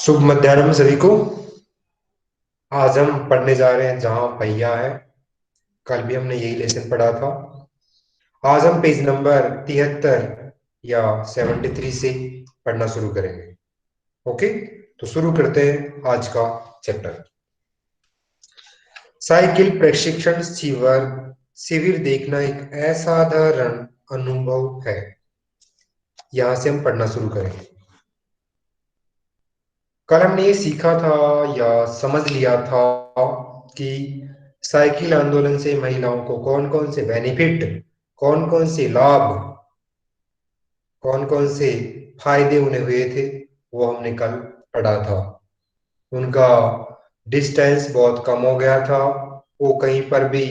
शुभ मध्याह्न सभी को। आज हम पढ़ने जा रहे हैं जहां पहिया है। कल भी हमने यही लेसन पढ़ा था। आज हम पेज नंबर 73 या 73 से पढ़ना शुरू करेंगे। ओके, तो शुरू करते हैं आज का चैप्टर। साइकिल प्रशिक्षण शिविर शिविर देखना एक असाधारण अनुभव है। यहां से हम पढ़ना शुरू करेंगे। कल हमने ये सीखा था या समझ लिया था कि साइकिल आंदोलन से महिलाओं को कौन कौन से बेनिफिट, कौन कौन से लाभ, कौन कौन से फायदे उन्हें हुए थे, वो हमने कल पढ़ा था। उनका डिस्टेंस बहुत कम हो गया था, वो कहीं पर भी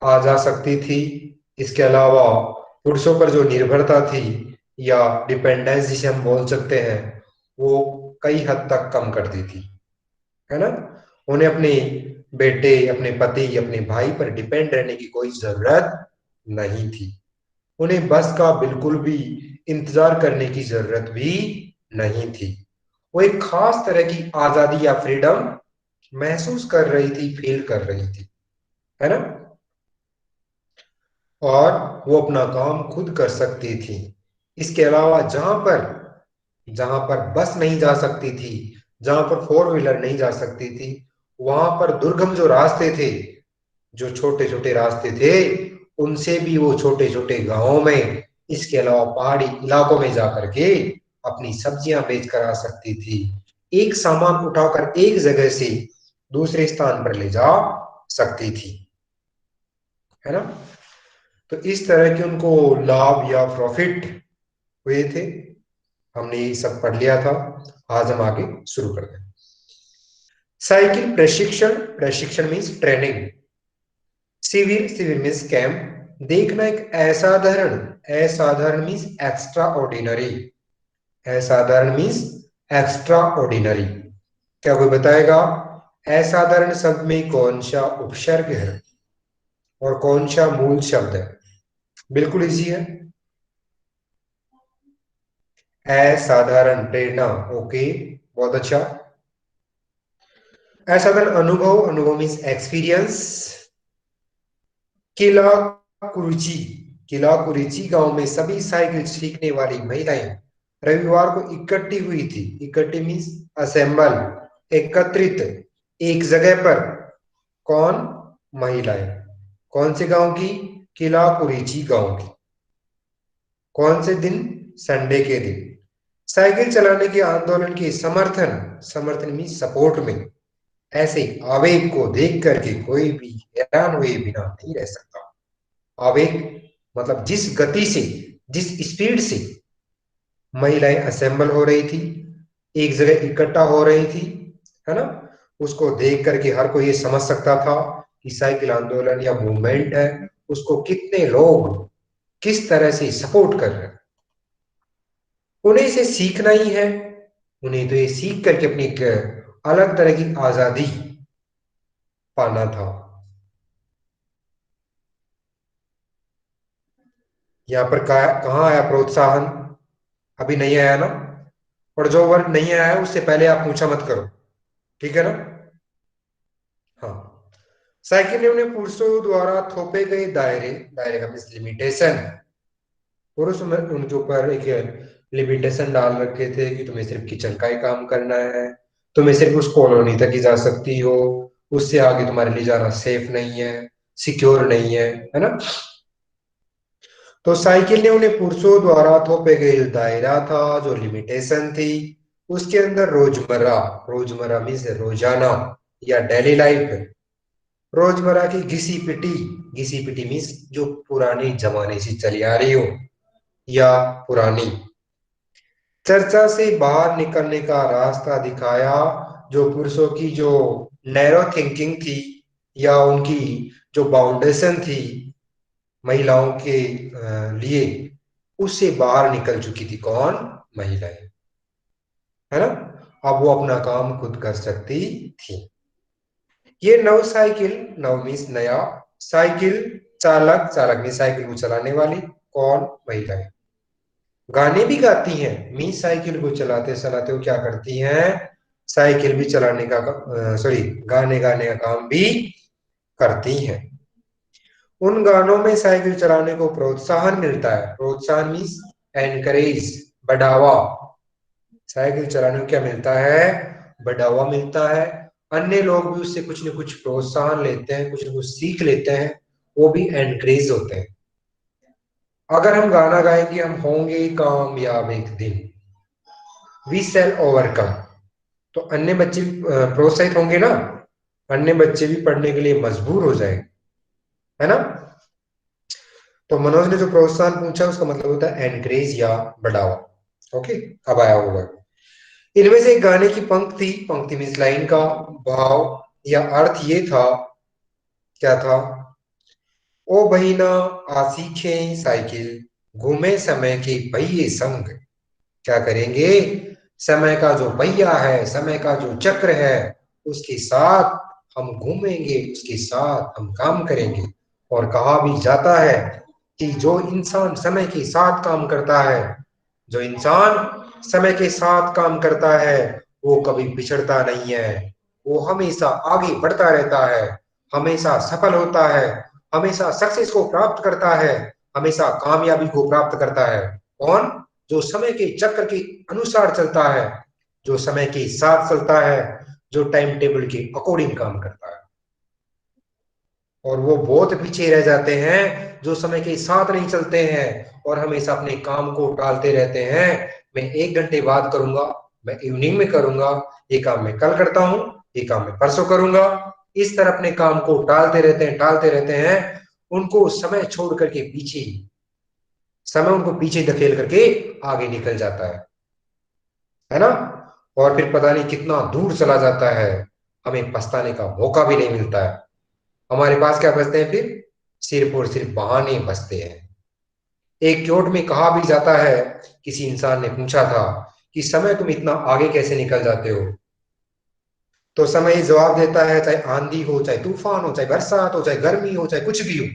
आ जा सकती थी। इसके अलावा पुरुषों पर जो निर्भरता थी या डिपेंडेंस जिसे हम बोल सकते हैं, वो कई हद तक कम कर दी थी, है ना। उन्हें अपने बेटे, अपने पति, अपने भाई पर डिपेंड रहने की कोई जरूरत नहीं थी। उन्हें बस का बिल्कुल भी इंतजार करने की जरूरत भी नहीं थी। वो एक खास तरह की आजादी या फ्रीडम महसूस कर रही थी, फील कर रही थी, है ना। और वो अपना काम खुद कर सकती थी। इसके अलावा जहां पर बस नहीं जा सकती थी, जहां पर फोर व्हीलर नहीं जा सकती थी, वहां पर दुर्गम जो रास्ते थे, जो छोटे छोटे रास्ते थे, उनसे भी वो छोटे छोटे गांवों में, इसके अलावा पहाड़ी इलाकों में जाकर के अपनी सब्जियां बेच कर आ सकती थी। एक सामान उठाकर एक जगह से दूसरे स्थान पर ले जा सकती थी, है ना। तो इस तरह के उनको लाभ या प्रॉफिट हुए थे। हमने ये सब पढ़ लिया था। आज हम आगे शुरू करते हैं। साइकिल प्रशिक्षण, प्रशिक्षण मीन्स ट्रेनिंग। शिविर, शिविर मीन्स कैंप। देखना एक असाधारण, असाधारण मीन्स एक्स्ट्रा ऑर्डिनरी, असाधारण मीन्स एक्स्ट्रा ऑर्डिनरी। क्या कोई बताएगा असाधारण शब्द में कौन सा उपसर्ग है और कौन सा मूल शब्द है? बिल्कुल इजी है। असाधारण प्रेरणा, ओके, बहुत अच्छा। असाधारण अनुभव, अनुभव मीन्स एक्सपीरियंस। किला कुरुचि, किला कुरुचि गांव में सभी साइकिल सीखने वाली महिलाएं रविवार को इकट्ठी हुई थी। इकट्ठी मीन्स असेंबल, एकत्रित, एक जगह पर। कौन? महिलाएं। कौन से गांव की? किला कुरुचि गांव की। कौन से दिन? संडे के दिन। साइकिल चलाने के आंदोलन के समर्थन, समर्थन मीन्स सपोर्ट में, ऐसे आवेग को देख करके कोई भी हैरान हुए बिना नहीं रह सकता। आवेग मतलब जिस गति से, जिस स्पीड से महिलाएं असेंबल हो रही थी, एक जगह इकट्ठा हो रही थी, है ना, उसको देख करके हर कोई ये समझ सकता था कि साइकिल आंदोलन या मूवमेंट है, उसको कितने लोग किस तरह से सपोर्ट कर रहे हैं। उन्हें इसे सीखना ही है। उन्हें तो ये सीख करके अपनी एक अलग तरह की आजादी पाना था। यहाँ पर कहाँ आया प्रोत्साहन? अभी नहीं आया ना। और जो वर्ड नहीं आया है उससे पहले आप पूछा मत करो, ठीक है ना। हाँ। साइकिल ने उन्हें पुरुषों द्वारा थोपे गए दायरे, दायरे का मीन्स लिमिटेशन, पुरुष में उनके ऊपर एक लिमिटेशन डाल रखे थे कि तुम्हें सिर्फ किचन का ही काम करना है, तुम्हें सिर्फ उस कॉलोनी तक ही जा सकती हो, उससे आगे तुम्हारे लिए जाना सेफ नहीं है, सिक्योर नहीं है ना। तो साइकिल ने उन्हें पुरुषों द्वारा थोपे गए जो दायरा था, जो लिमिटेशन थी, उसके अंदर रोजमर्रा, रोजमर्रा मीन्स रोजाना या डेली लाइफ, रोजमर्रा की घिसी पिटी, घिसी पिटी मीन्स जो पुराने जमाने से चली आ रही हो या पुरानी, चर्चा से बाहर निकलने का रास्ता दिखाया। जो पुरुषों की जो नैरो थिंकिंग थी या उनकी जो बाउंडेशन थी महिलाओं के लिए, उससे बाहर निकल चुकी थी। कौन? महिलाएं, है ना। अब वो अपना काम खुद कर सकती थी। ये नव साइकिल, नव मीन्स नया, साइकिल चालक, चालक मीन्स साइकिल को चलाने वाली। कौन? महिलाएं। गाने भी गाती हैं मीन्स साइकिल को चलाते चलाते वो क्या करती हैं? साइकिल भी चलाने का सॉरी गाने गाने का काम भी करती हैं। उन गानों में साइकिल चलाने को प्रोत्साहन मिलता है। प्रोत्साहन मीन्स एनकरेज, बढ़ावा। साइकिल चलाने को क्या मिलता है? बढ़ावा मिलता है। अन्य लोग भी उससे कुछ न कुछ प्रोत्साहन लेते हैं, कुछ न कुछ सीख लेते हैं, वो भी एनकरेज होते हैं। अगर हम गाना गाएंगे हम होंगे कामयाब एक दिन, वी शैल ओवरकम, तो अन्य बच्चे भी प्रोत्साहित होंगे ना, अन्य बच्चे भी पढ़ने के लिए मजबूर हो जाएंगे, है ना। तो मनोज ने जो प्रोत्साहन पूछा उसका मतलब होता है एनकरेज या बढ़ावा। ओके, अब आया होगा। इनमें से एक गाने की पंक्ति, पंक्ति मीन्स लाइन का भाव या अर्थ ये था, क्या था? ओ बहिना आ सीखे साइकिल, घूमे समय के पहिए संग। क्या करेंगे? समय का जो पहिया है, समय का जो चक्र है, उसके साथ हम घूमेंगे, उसके साथ हम काम करेंगे। और कहा भी जाता है कि जो इंसान समय के साथ काम करता है, जो इंसान समय के साथ काम करता है, वो कभी पिछड़ता नहीं है, वो हमेशा आगे बढ़ता रहता है, हमेशा सफल होता है, हमेशा सक्सेस को प्राप्त करता है, हमेशा कामयाबी को प्राप्त करता है। कौन? जो समय के चक्र के अनुसार चलता है, जो समय के साथ चलता है, जो टाइम टेबल के अकॉर्डिंग काम करता है। और वो बहुत पीछे रह जाते हैं जो समय के साथ नहीं चलते हैं और हमेशा अपने काम को टालते रहते हैं। मैं 1 घंटे बाद करूंगा, मैं इवनिंग में करूंगा, ये काम मैं कल करता हूँ, ये काम मैं परसों करूंगा। इस तरह अपने काम को टालते रहते हैं। उनको समय छोड़ करके पीछे, समय उनको पीछे धकेल करके आगे निकल जाता है ना। और फिर पता नहीं कितना दूर चला जाता है, हमें पछताने का मौका भी नहीं मिलता है। हमारे पास क्या बचते हैं फिर? सिर्फ और सिर्फ बहाने बचते हैं। एक क्योट में कहा भी जाता है, किसी इंसान ने पूछा था कि समय तुम इतना आगे कैसे निकल जाते हो? तो समय जवाब देता है, चाहे आंधी हो, चाहे तूफान हो, चाहे बरसात हो, चाहे गर्मी हो, चाहे कुछ भी हो,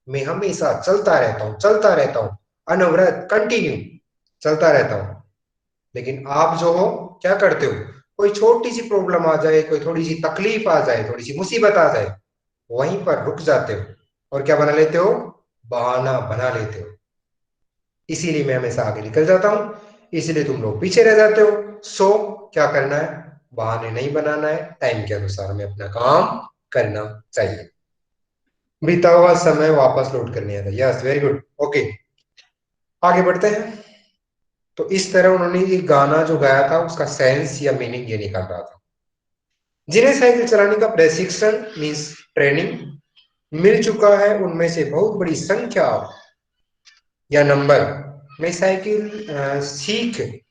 मैं हमेशा चलता रहता हूँ, चलता रहता हूँ, अनवरत, कंटिन्यू चलता रहता हूँ। लेकिन आप जो हो, क्या करते हो? कोई छोटी सी प्रॉब्लम आ जाए, कोई थोड़ी सी तकलीफ आ जाए, थोड़ी सी मुसीबत आ जाए, वहीं पर रुक जाते हो और क्या बना लेते हो? बहाना बना लेते हो। इसीलिए मैं हमेशा आगे निकल जाता हूं, इसलिए तुम लोग पीछे रह जाते हो। सो क्या करना है? बहाने नहीं बनाना है, टाइम के अनुसार हमें अपना काम करना चाहिए। बीता हुआ समय वापस लौट कर नहीं आता। Yes, very good. ओके, आगे बढ़ते हैं। तो इस तरह उन्होंने ये गाना जो गाया था उसका सेंस या मीनिंग ये निकाल रहा था। जिन्हें साइकिल चलाने का प्रशिक्षण मीन्स ट्रेनिंग मिल चुका है, उनमें से बहुत बड़ी संख्या या नंबर में साइकिल सीख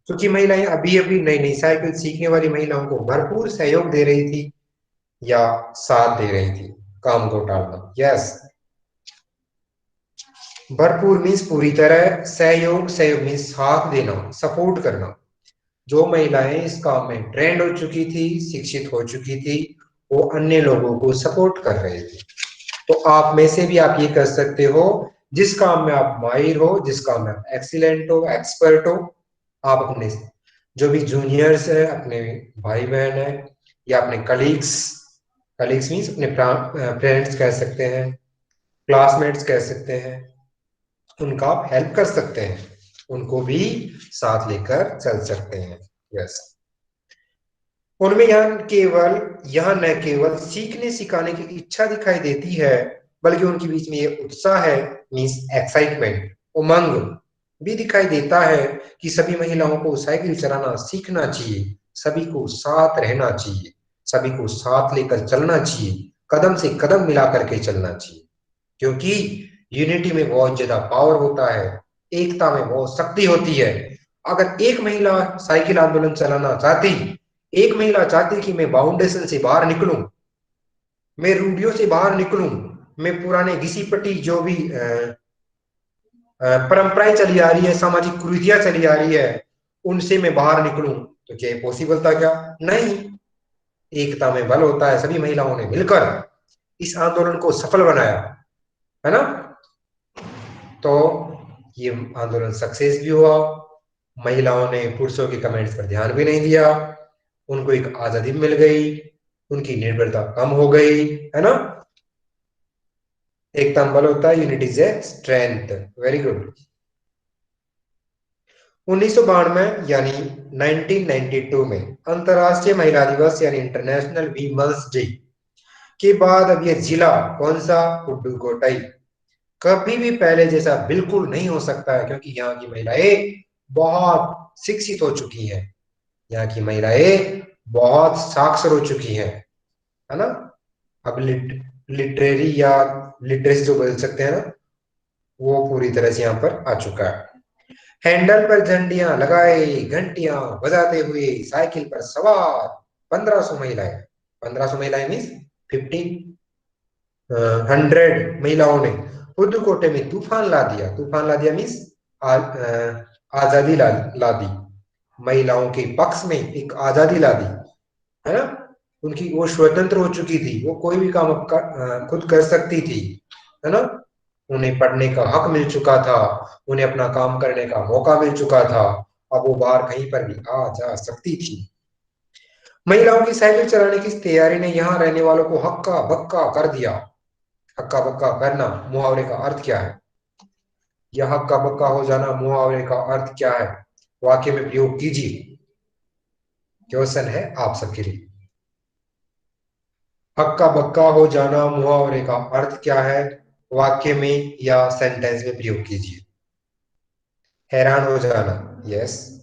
चूंकि महिलाएं अभी अभी नई नई साइकिल सीखने वाली महिलाओं को भरपूर सहयोग दे रही थी या साथ दे रही थी काम को टालना। यस, भरपूर मीन्स पूरी तरह, सहयोग, सहयोग मीन्स साथ देना, सपोर्ट करना। जो महिलाएं इस काम में ट्रेंड हो चुकी थी, शिक्षित हो चुकी थी, वो अन्य लोगों को सपोर्ट कर रहे थे। तो आप में से भी आप ये कर सकते हो, जिस काम में आप माहिर हो, जिस काम में आप एक्सीलेंट हो, एक्सपर्ट हो, आप अपने जो भी जूनियर्स है, अपने भाई बहन है, या अपने कलीग्स, कलीग्स मीन्स अपने फ्रेंड्स कह सकते हैं, क्लासमेट्स कह सकते हैं, उनका आप हेल्प कर सकते हैं, उनको भी साथ लेकर चल सकते हैं। यस, उनमें यहाँ न केवल सीखने सिखाने की इच्छा दिखाई देती है, बल्कि उनके बीच में ये उत्साह है, मीन्स एक्साइटमेंट, उमंग भी दिखाई देता है कि सभी महिलाओं को साइकिल चलाना सीखना चाहिए, सभी को साथ रहना चाहिए, सभी को साथ लेकर चलना चाहिए, कदम से कदम मिला करके चलना चाहिए। क्योंकि यूनिटी में बहुत ज्यादा पावर होता है, एकता में बहुत शक्ति होती है। अगर एक महिला साइकिल आंदोलन चलाना चाहती, एक महिला चाहती कि मैं बाउंडेशन से बाहर निकलूं, मैं रूढ़ियों से बाहर निकलूं, मैं पुराने घिसी पटी जो भी परंपराएं चली आ रही है, सामाजिक कुरीतियां चली आ रही है, उनसे मैं बाहर निकलूं, तो क्या ये पॉसिबल था? क्या नहीं। एकता में बल होता है, सभी महिलाओं ने मिलकर इस आंदोलन को सफल बनाया, है ना। तो ये आंदोलन सक्सेस भी हुआ, महिलाओं ने पुरुषों के कमेंट्स पर ध्यान भी नहीं दिया, उनको एक आजादी मिल गई, उनकी निर्भरता कम हो गई, है ना। एकता में बल होता है, unity is a strength. Very good. 1992 यानी 1992 में अंतरराष्ट्रीय महिला दिवस यानी इंटरनेशनल वीमेंस डे के बाद अब ये जिला कौन सा, पुडुकोट्टई, कभी भी पहले जैसा बिल्कुल नहीं हो सकता है, क्योंकि यहाँ की महिलाएं बहुत शिक्षित हो चुकी हैं, यहाँ की महिलाएं बहुत साक्षर हो चुकी हैं, है ना। अब लिटरेरी या लिटरेसी जो बोल सकते हैं ना, वो पूरी तरह से यहाँ पर आ चुका है। हैंडल पर झंडियां लगाए, घंटियां बजाते हुए साइकिल पर सवार 1500 महिलाएं, 1500 महिलाएं मीन्स 100 महिलाओं ने पुदुकोटे में तूफान ला दिया। तूफान ला दिया मीन्स आजादी ला दी, महिलाओं के पक्ष में एक आजादी ला दी, है ना। उनकी वो स्वतंत्र हो चुकी थी, वो कोई भी काम खुद कर सकती थी, है ना। उन्हें पढ़ने का हक मिल चुका था, उन्हें अपना काम करने का मौका मिल चुका था, अब वो बाहर कहीं पर भी आ जा सकती थी। महिलाओं की साइकिल चलाने की इस तैयारी ने यहाँ रहने वालों को हक्का बक्का कर दिया। हक्का बक्का करना मुहावरे का अर्थ क्या है? यह हक्का बक्का हो जाना मुहावरे का अर्थ क्या है? वाक्य में प्रयोग कीजिए। क्वेश्चन है आप सबके लिए। हक्का बक्का हो जाना मुहावरे का अर्थ क्या है? वाक्य में या सेंटेंस में प्रयोग कीजिए। हैरान हो जाना, यस।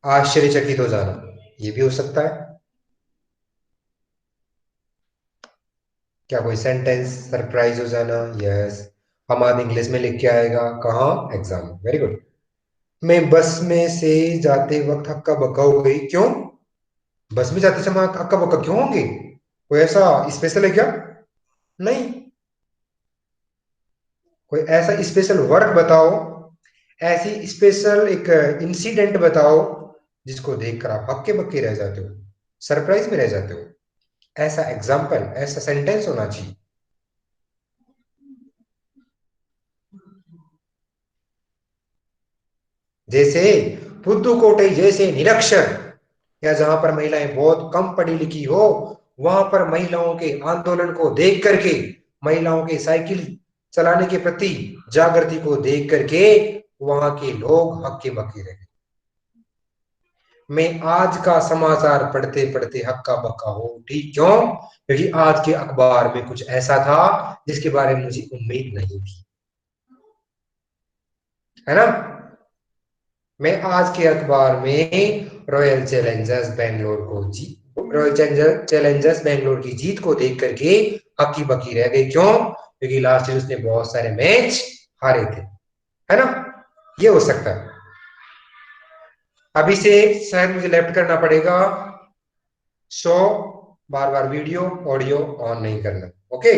आश्चर्यचकित हो जाना, ये भी हो सकता है। क्या कोई सेंटेंस सरप्राइज हो जाना, यस। हमारे इंग्लिश में लिख के आएगा कहाँ, एग्जाम। Very good. मैं बस में से जाते वक्त हक्का बक्का हो गई, क्यों? बस में जाते समय हक्का बक्का क्यों होंगे? कोई ऐसा स्पेशल है क्या? नहीं। कोई ऐसा स्पेशल वर्क बताओ, ऐसी स्पेशल एक इंसिडेंट बताओ जिसको देखकर आप हक्के बक्के रह जाते हो, सरप्राइज में रह जाते हो। ऐसा एग्जाम्पल, ऐसा सेंटेंस होना चाहिए। जैसे पुदुकोट्टई जैसे निरक्षर, या जहां पर महिलाएं बहुत कम पढ़ी लिखी हो, वहां पर महिलाओं के आंदोलन को देख करके, महिलाओं के साइकिल चलाने के प्रति जागृति को देख करके वहां के लोग हक्के बक्के रहे। मैं आज का समाचार पढ़ते पढ़ते हक्का बक्का हो उठी, क्यों? क्योंकि आज के अखबार में कुछ ऐसा था जिसके बारे में मुझे उम्मीद नहीं थी, है ना। मैं आज के अखबार में रॉयल चैलेंजर्स बेंगलोर को जीत रॉयल चैलेंजर्स बेंगलोर की जीत को देख करके हक्की बक्की रह गई, क्यों? क्योंकि लास्ट ईयर उसने बहुत सारे मैच हारे थे, है ना। ये हो सकता है। अभी से शायद मुझे लेफ्ट करना पड़ेगा, सो बार बार वीडियो ऑडियो ऑन नहीं करना, ओके।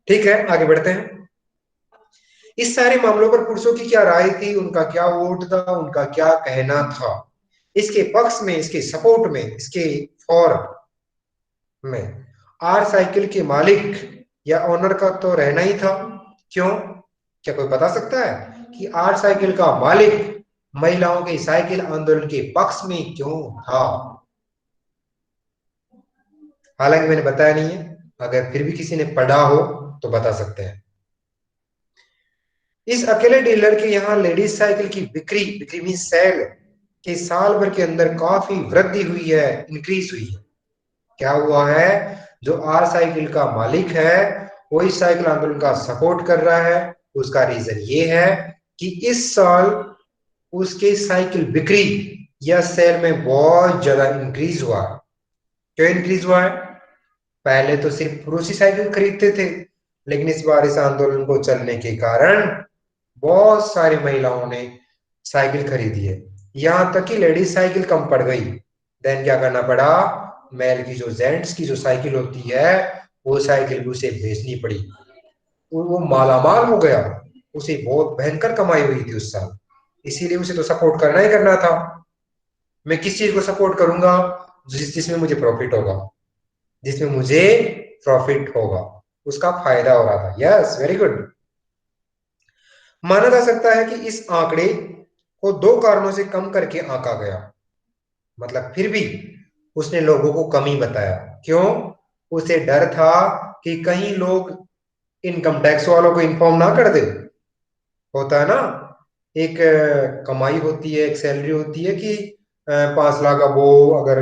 ठीक है, आगे बढ़ते हैं। इस सारे मामलों पर पुरुषों की क्या राय थी, उनका क्या वोट था, उनका क्या कहना था? इसके पक्ष में, इसके सपोर्ट में, इसके फॉर में आर साइकिल के मालिक या ओनर का तो रहना ही था, क्यों? क्या कोई बता सकता है कि आर साइकिल का मालिक महिलाओं के साइकिल आंदोलन के पक्ष में क्यों था? हालांकि मैंने बताया नहीं है, अगर फिर भी किसी ने पढ़ा हो तो बता सकते हैं। इस अकेले डीलर के यहाँ लेडीज साइकिल की बिक्री, बिक्री मीन सेल, के साल भर के अंदर काफी वृद्धि हुई है, इंक्रीज हुई है। क्या हुआ है? जो आर साइकिल का मालिक है वो इस साइकिल आंदोलन का सपोर्ट कर रहा है। उसका रीजन ये है कि इस साल उसके साइकिल बिक्री या सेल में बहुत ज्यादा इंक्रीज हुआ। क्यों इंक्रीज हुआ है? पहले तो सिर्फ पुरुष ही साइकिल खरीदते थे, लेकिन इस बार इस आंदोलन को चलने के कारण बहुत सारी महिलाओं ने साइकिल खरीदी है। यहां तक कि लेडीज साइकिल कम पड़ गई। देन क्या करना पड़ा? मेल की जो जेंट्स की जो साइकिल होती है, वो साइकिल भी उसे बेचनी पड़ी। वो मालामाल हो गया, उसे बहुत भयंकर कमाई हुई थी उस साल, इसीलिए उसे तो सपोर्ट करना ही करना था। मैं किस चीज को सपोर्ट करूंगा? जिसमें मुझे प्रॉफिट होगा, जिसमें मुझे प्रॉफिट होगा, उसका फायदा हो रहा था। Yes, very good. माना जा सकता है कि इस आंकड़े को 2 कारणों से कम करके आंका गया। मतलब फिर भी उसने लोगों को कम ही बताया। क्यों? उसे डर था कि कहीं लोग इनकम टैक्स वालों को इन्फॉर्म ना कर दे। होता है ना, एक कमाई होती है, एक सैलरी होती है कि 5 लाख, अब वो अगर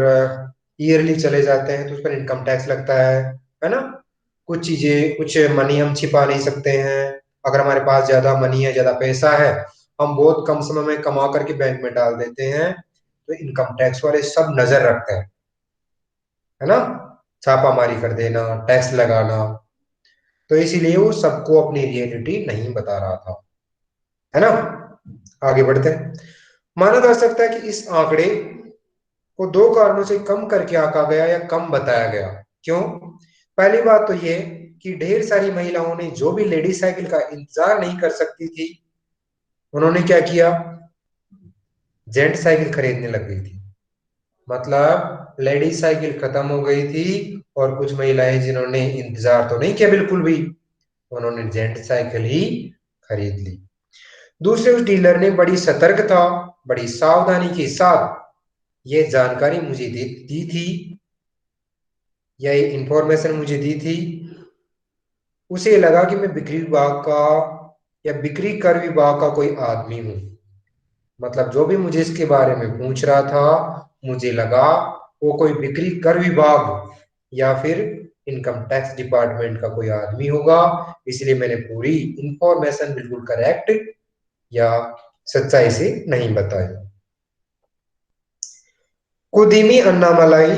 ईयरली चले जाते हैं तो उस पर इनकम टैक्स लगता है ना। कुछ चीजें, कुछ मनी हम छिपा नहीं सकते हैं। अगर हमारे पास ज्यादा मनी है, ज्यादा पैसा है, हम बहुत कम समय में कमा करके बैंक में डाल देते हैं, तो इनकम टैक्स वाले सब नजर रखते हैं, है ना। छापामारी कर देना, टैक्स लगाना। तो इसीलिए वो सबको अपनी रियलिटी नहीं बता रहा था, है ना। आगे बढ़ते हैं। माना जा सकता है कि इस आंकड़े को 2 कारणों से कम करके आंका गया या कम बताया गया। क्यों? पहली बात तो ये कि ढेर सारी महिलाओं ने, जो भी लेडी साइकिल का इंतजार नहीं कर सकती थी, उन्होंने क्या किया? जेंट साइकिल खरीदने लग गई थी। मतलब लेडी साइकिल खत्म हो गई थी, और कुछ महिलाएं जिन्होंने इंतजार तो नहीं किया बिल्कुल भी, उन्होंने जेंट साइकिल ही खरीद ली। दूसरे उस डीलर ने बड़ी सतर्कता, बड़ी सावधानी के साथ ये जानकारी मुझे दी थी, या ये इंफॉर्मेशन मुझे दी थी। उसे लगा कि मैं बिक्री विभाग का या बिक्री कर विभाग का कोई आदमी हूं। मतलब जो भी मुझे इसके बारे में पूछ रहा था, मुझे लगा वो कोई बिक्री कर विभाग या फिर इनकम टैक्स डिपार्टमेंट का कोई आदमी होगा। इसलिए मैंने पूरी इंफॉर्मेशन बिल्कुल करेक्ट या सच्चाई से नहीं बताई। कुदीमी अन्नामलाई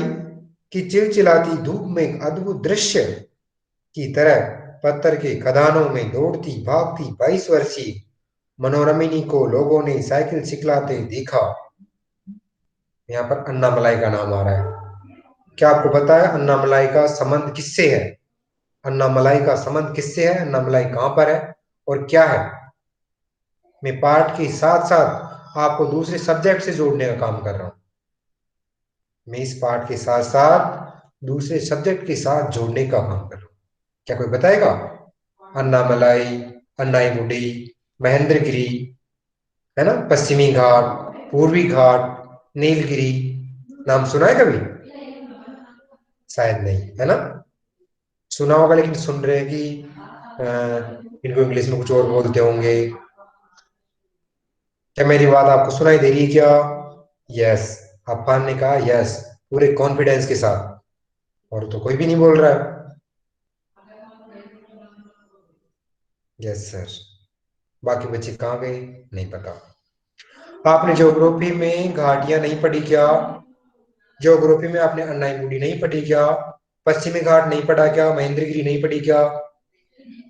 की चिलचिलाती धूप में एक अद्भुत दृश्य की तरह पत्थर के खदानों में दौड़ती भागती 22 वर्षीय मनोरमिनी को लोगों ने साइकिल सिखलाते देखा। यहाँ पर अन्नामलाई का नाम आ रहा है। क्या आपको पता है अन्नामलाई का संबंध किससे है? अन्नामलाई का संबंध किससे है? अन्नामलाई कहां पर है और क्या है? मैं पाठ के साथ साथ आपको दूसरे सब्जेक्ट से जोड़ने का काम कर रहा हूं। मैं इस पाठ के साथ साथ दूसरे सब्जेक्ट के साथ जोड़ने का काम कर रहा हूं। क्या कोई बताएगा? अन्नामलाई, अन्नाईमुडी, महेंद्रगिरी, है ना, पश्चिमी घाट, पूर्वी घाट, नीलगिरी, नाम सुना है कभी? शायद नहीं, है ना। सुना होगा, लेकिन सुन रहे हैं कि इनको इंग्लिश में कुछ और बोलते होंगे। क्या मेरी बात आपको सुनाई दे रही है क्या? यस। अफान ने कहा यस, पूरे कॉन्फिडेंस के साथ। और तो कोई भी नहीं बोल रहा है। Yes sir. बाकी बच्चे कहाँ गए? नहीं पता। आपने ज्योग्राफी में घाटियां नहीं पढ़ी क्या? ज्योग्राफी में आपने अन्नाईमुडी नहीं पढ़ी क्या? पश्चिमी घाट नहीं पढ़ा क्या? महेंद्रगिरी नहीं पढ़ी क्या?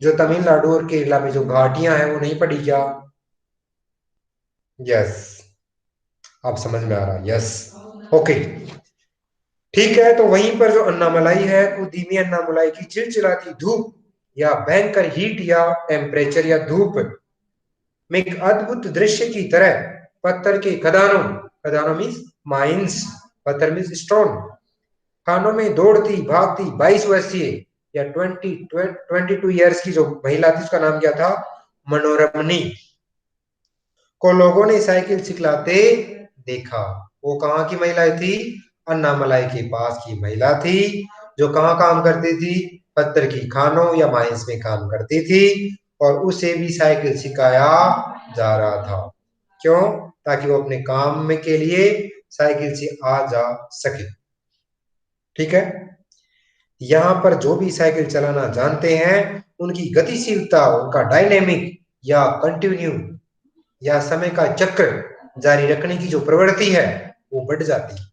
जो तमिलनाडु और केरला में जो घाटियां हैं वो नहीं पढ़ी क्या? यस। आप समझ में आ रहा? यस। ओके, ठीक है। तो वहीं पर जो अन्नामलाई है वो धीमी अन्नामलाई की चिलचिलाती धूप या भयंकर हीट या टेम्परेचर या धूप में एक अद्भुत दृश्य की तरह पत्थर के खदानों, खदानों मीन्स माइंस, पत्थर मीन्स स्टोन, खानों में दौड़ती भागती 22 वर्षीय या 22 ईयर्स की जो महिला थी, उसका नाम क्या था? मनोरमनी, को लोगों ने साइकिल सिखलाते देखा। वो कहाँ की महिला थी? अन्नामलाई के पास की महिला थी, जो कहाँ काम करती थी? पत्थर की खानों या माइंस में काम करती थी, और उसे भी साइकिल सिखाया जा रहा था। क्यों? ताकि वो अपने काम में के लिए साइकिल से आ जा सके। ठीक है। यहाँ पर जो भी साइकिल चलाना जानते हैं, उनकी गतिशीलता, उनका डायनेमिक या कंटिन्यू या समय का चक्र जारी रखने की जो प्रवृत्ति है वो बढ़ जाती है।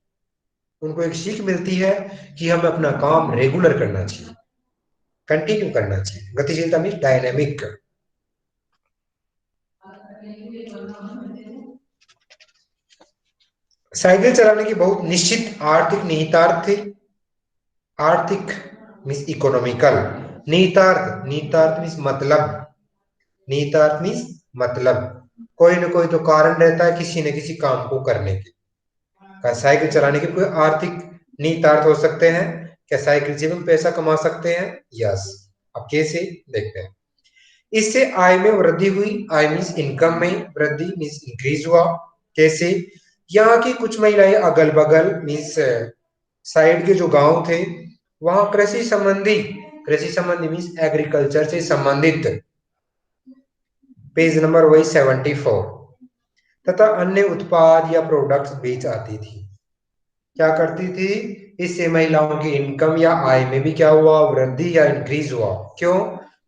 उनको एक सीख मिलती है कि हमें अपना काम रेगुलर करना चाहिए, कंटिन्यू करना चाहिए। गतिशीलता मीन डायनेमिक। साइकिल चलाने की बहुत निश्चित आर्थिक निहितार्थ थे। आर्थिक मीन्स इकोनॉमिकल, निहितार्थ, निहितार्थ मीन्स मतलब, निहितार्थ मीन्स मतलब। कोई ना कोई तो कारण रहता है किसी न किसी काम को करने के। क्या साइकिल चलाने के कोई आर्थिक निहितार्थ हो सकते हैं? क्या साइकिल से हम पैसा कमा सकते हैं? यस। अब कैसे, देखते हैं। इससे आय में वृद्धि हुई। आय मीन्स इनकम में वृद्धि मीन्स इंक्रीज हुआ। कैसे? यहाँ की कुछ महिलाएं अगल बगल मीन्स साइड के जो गांव थे वहां कृषि संबंधी मीन्स एग्रीकल्चर से संबंधित, पेज नंबर वही 74, तथा अन्य उत्पाद या प्रोडक्ट्स बेच आती थी। क्या करती थी? इससे महिलाओं की इनकम या आय में भी क्या हुआ? वृद्धि या इंक्रीज हुआ। क्यों?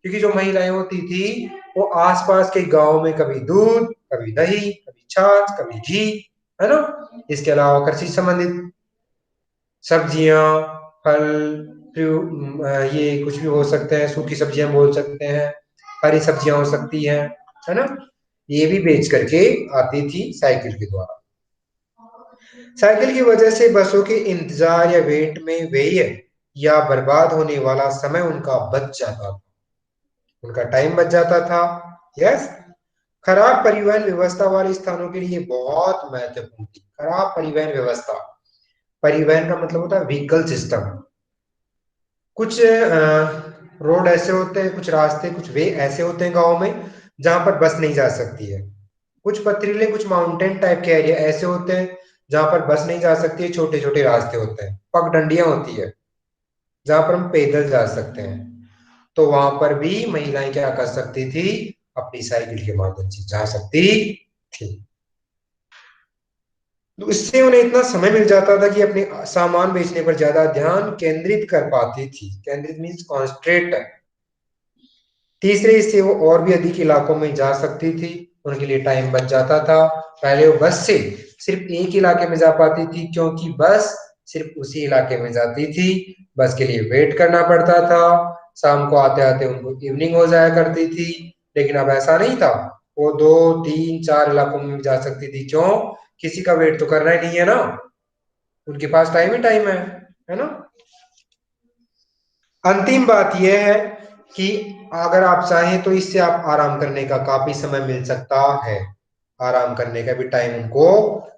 क्योंकि जो महिलाएं होती थी वो आसपास के गांव में कभी दूध, कभी दही, कभी छाछ, कभी घी, है ना, इसके अलावा कृषि संबंधित सब्जियां, फल, ये कुछ भी हो सकते हैं, सूखी सब्जियां बोल सकते हैं, हरी सब्जियां हो सकती हैं, है ना, ये भी बेच करके आती थी साइकिल के द्वारा। साइकिल की वजह से बसों के इंतजार या वेट में व्यय या बर्बाद होने वाला समय उनका बच जाता था, उनका टाइम बच जाता था। यस। खराब परिवहन व्यवस्था वाले स्थानों के लिए बहुत महत्वपूर्ण थी। खराब परिवहन व्यवस्था, परिवहन का मतलब होता है व्हीकल सिस्टम। कुछ रोड ऐसे होते हैं, कुछ रास्ते, कुछ वे ऐसे होते हैं गांव में जहां पर बस नहीं जा सकती है। कुछ पथरीले, कुछ माउंटेन टाइप के एरिया ऐसे होते हैं जहां पर बस नहीं जा सकती है। छोटे छोटे रास्ते होते हैं, पगडंडियां होती है जहां पर हम पैदल जा सकते हैं। तो वहां पर भी महिलाएं क्या कर सकती थी? अपनी साइकिल के माध्यम से जा सकती थी। तो इससे उन्हें इतना समय मिल जाता था कि अपने सामान बेचने पर ज्यादा ध्यान केंद्रित कर पाती थी। केंद्रित मीन्स कॉन्सेंट्रेट। तीसरे, इससे वो और भी अधिक इलाकों में जा सकती थी, उनके लिए टाइम बच जाता था। पहले वो बस से सिर्फ एक इलाके में जा पाती थी क्योंकि बस सिर्फ उसी इलाके में जाती थी, बस के लिए वेट करना पड़ता था। शाम को आते आते उनको इवनिंग हो जाया करती थी। लेकिन अब ऐसा नहीं था, वो 2 3 4 इलाकों में भी जा सकती थी। क्यों? किसी का वेट तो करना ही नहीं है ना, उनके पास टाइम ही टाइम है ना। अंतिम बात यह है कि अगर आप चाहें तो इससे आप आराम करने का काफी समय मिल सकता है। आराम करने का भी टाइम उनको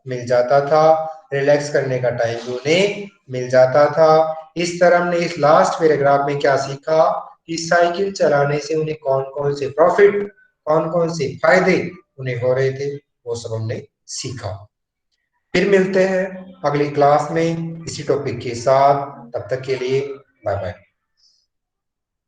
मिल जाता था, रिलैक्स करने का टाइम भी उन्हें मिल जाता था। इस तरह हमने इस लास्ट पैराग्राफ में क्या सीखा कि साइकिल चलाने से उन्हें कौन कौन से प्रॉफिट, कौन कौन से फायदे उन्हें हो रहे थे, वो सब हमने सीखा। फिर मिलते हैं अगली क्लास में इसी टॉपिक के साथ। तब तक के लिए बाय बाय।